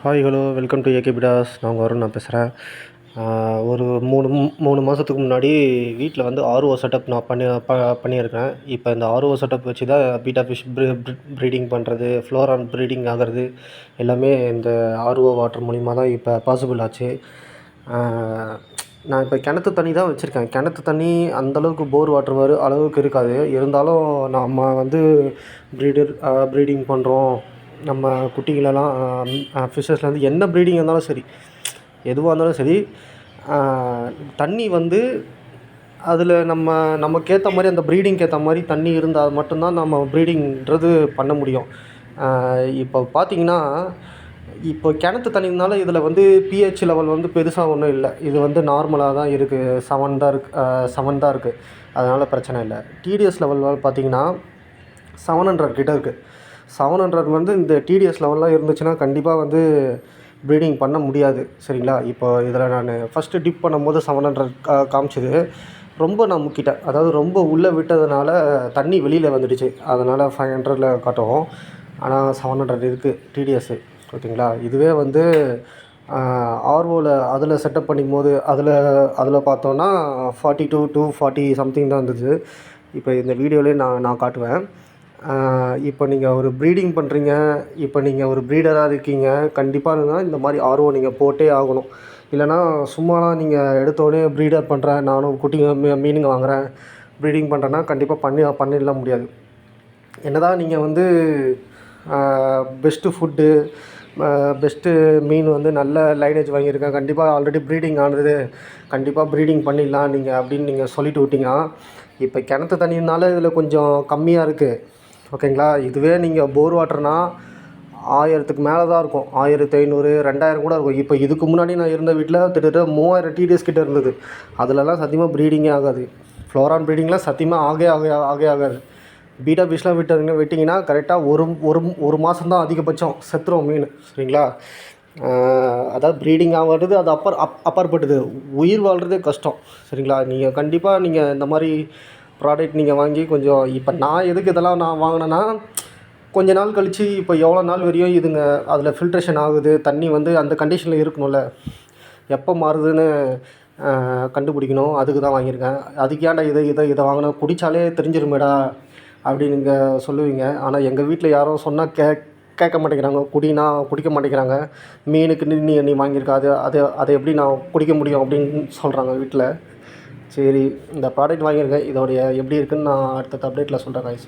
Hi hello welcome to AK பிடாஸ். நான் உங்கள் வருண் பேசுகிறேன். ஒரு 3 மாதத்துக்கு முன்னாடி வீட்டில் வந்து ஆர்ஓ செட்டப் நான் பண்ணியிருக்கேன். இப்போ இந்த ஆர்ஓ செட்டப் வச்சு தான் பீட்டா ஃபிஷ் ப்ரீடிங் பண்ணுறது, ஃப்ளோரான் ப்ரீடிங் ஆகிறது எல்லாமே இந்த ஆர்ஓ வாட்டர் மூலிமா தான் இப்போ பாசிபிள் ஆச்சு. நான் இப்போ கிணத்து தண்ணி தான் வச்சுருக்கேன். கிணத்து தண்ணி அந்தளவுக்கு போர் வாட்டர் அளவுக்கு இருக்காது. இருந்தாலும் நம்ம வந்து ப்ரீடிங் பண்ணுறோம். நம்ம குட்டிகளெல்லாம் ஃபிஷ்ஷஸ்லேருந்து என்ன ப்ரீடிங் இருந்தாலும் சரி, எதுவாக இருந்தாலும் சரி, தண்ணி வந்து அதில் நமக்கேற்ற மாதிரி அந்த ப்ரீடிங்க்கு ஏற்ற மாதிரி தண்ணி இருந்தால் மட்டும்தான் நம்ம ப்ரீடிங்கிறது பண்ண முடியும். இப்போ பார்த்திங்கன்னா, இப்போ கிணத்து தண்ணினால இதில் வந்து பிஹெச் லெவல் வந்து பெருசாக ஒன்றும் இல்லை. இது வந்து நார்மலாக தான் இருக்குது. 7 தான் இருக்குது. அதனால் பிரச்சனை இல்லை. டிடிஎஸ் லெவல் பார்த்திங்கன்னா 700 கிட்ட இருக்குது. 700 வந்து இந்த டிடிஎஸ் லெவல்லாம் இருந்துச்சுன்னா கண்டிப்பாக வந்து ப்ரீடிங் பண்ண முடியாது. சரிங்களா? இப்போ இதில் நான் ஃபஸ்ட்டு டிப் பண்ணும்போது 700 காமிச்சிது. ரொம்ப நான் முக்கிட்டேன். அதாவது ரொம்ப உள்ளே விட்டதுனால தண்ணி வெளியில் வந்துடுச்சு. அதனால் 500ல் காட்டும். ஆனால் 700 இருக்குது டிடிஎஸ்ஸு. ஓகேங்களா? இதுவே வந்து ஆர்ஓவில் அதில் செட்டப் பண்ணிக்கும்போது அதில் பார்த்தோன்னா 42 to 40 சம்திங் தான் இருந்துச்சு. இப்போ இந்த வீடியோலேயே நான் காட்டுவேன். இப்போ நீங்கள் ஒரு ப்ரீடிங் பண்ணுறீங்க, இப்போ நீங்கள் ஒரு ப்ரீடராக இருக்கீங்க, கண்டிப்பாக இந்த மாதிரி ஆர்ஓ நீங்கள் போட்டே ஆகணும். இல்லைனா சும்மாலாம் நீங்கள் எடுத்தோடனே ப்ரீடர் பண்ணுறேன், நானும் குட்டிங்க மீனுங்க வாங்குகிறேன், ப்ரீடிங் பண்ணுறேன்னா கண்டிப்பாக பண்ணிடலாம் முடியாது. என்னதான் நீங்கள் வந்து பெஸ்ட்டு ஃபுட்டு, பெஸ்ட்டு மீன் வந்து நல்ல லைனேஜ் வாங்கியிருக்கேன், கண்டிப்பாக ஆல்ரெடி ப்ரீடிங் ஆனது, கண்டிப்பாாக ப்ரீடிங் பண்ணிடலாம் நீங்கள் அப்படின்னு நீங்கள் சொல்லிட்டு விட்டிங்கன்னா, இப்போ கிணத்து தண்ணினால இதில் கொஞ்சம் கம்மியாக இருக்குது. ஓகேங்களா? இதுவே நீங்கள் போர் வாட்டர்னால் 1000க்கு மேலே தான் இருக்கும். 1500, 2000 கூட இருக்கும். இப்போ இதுக்கு முன்னாடி நான் இருந்த வீட்டில் கிட்டத்தட்ட 3000 டிடிஎஸ் கிட்ட இருந்தது. அதிலலாம் சத்தியமாக ப்ரீடிங்கே ஆகாது. ஃப்ளோரான் ப்ரீடிங்லாம் சத்தியமாக ஆகாது. பீட்டா ஃபிஷ்லாம் விட்டிங்கன்னா கரெக்டாக ஒரு மாதம் தான் அதிகபட்சம் செத்துரும் மீன். சரிங்களா? அதாவது ப்ரீடிங் ஆகிறது அது அப்பாற்பட்டது. உயிர் வாழ்கிறதே கஷ்டம். சரிங்களா? நீங்கள் கண்டிப்பாக இந்த மாதிரி ப்ராடக்ட் நீங்கள் வாங்கி கொஞ்சம் இப்போ நான் எதுக்கு இதெல்லாம் நான் வாங்கினேன்னா, கொஞ்ச நாள் கழித்து இப்போ எவ்வளோ நாள் வரையும் இதுங்க அதில் ஃபில்ட்ரேஷன் ஆகுது, தண்ணி வந்து அந்த கண்டிஷனில் இருக்கணும்ல, எப்போ மாறுதுன்னு கண்டுபிடிக்கணும். அதுக்கு தான் வாங்கியிருக்கேன். அதுக்கு ஏன்டா இதை வாங்கினேன், குடித்தாலே தெரிஞ்சிருமேடா அப்படின்னு நீங்கள் சொல்லுவீங்க. ஆனால் எங்கள் வீட்டில் யாரும் சொன்னால் கேட்க மாட்டேங்கிறாங்க. குடினா குடிக்க மாட்டேங்கிறாங்க. மீனுக்கு நீ வாங்கியிருக்க, அதை எப்படி நான் குடிக்க முடியும் அப்படின்னு சொல்கிறாங்க வீட்டில். சரி, இந்த ப்ராடக்ட் வாங்கியிருக்கேன். இதோடைய எப்படி இருக்குதுன்னு நான் அடுத்த அப்டேட்டில் சொல்கிறேன் காய்ஸ்.